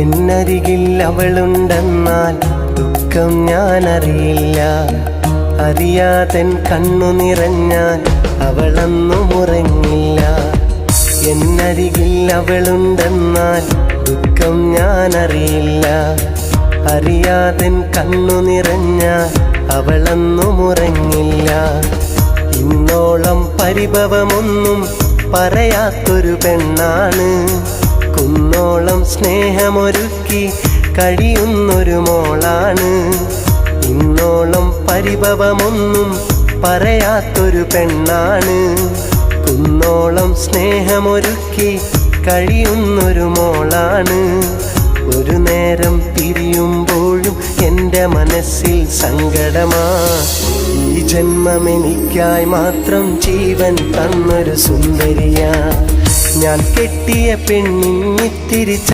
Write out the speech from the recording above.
എന്നരികിൽ അവളുണ്ടെന്നാൽ ദുഃഖം ഞാനറിയില്ല. അറിയാതെൻ കണ്ണു നിറഞ്ഞാൽ അവളൊന്നും ഉറങ്ങില്ല. എന്നരികിൽ അവളുണ്ടെന്നാൽ ദുഃഖം ഞാനറിയില്ല. അറിയാതെൻ കണ്ണു നിറഞ്ഞാൽ അവളൊന്നും ഉറങ്ങില്ല. ഇന്നോളം പരിഭവമൊന്നും പറയാത്തൊരു പെണ്ണാണ്. കുന്നോളം സ്നേഹമൊരുക്കി കഴിയുന്നൊരു മോളാണ്. ഇന്നോളം പരിഭവമൊന്നും പറയാത്തൊരു പെണ്ണാണ്. കുന്നോളം സ്നേഹമൊരുക്കി കഴിയുന്നൊരു മോളാണ്. ഒരു നേരം പിരിയുമ്പോഴും എൻ്റെ മനസ്സിൽ സങ്കടമാ. ഈ ജന്മം എനിക്കായി മാത്രം ജീവൻ തന്നൊരു സുന്ദരിയാ. ഞാൻ കെട്ടിയ പെണ്ണിത്തിരി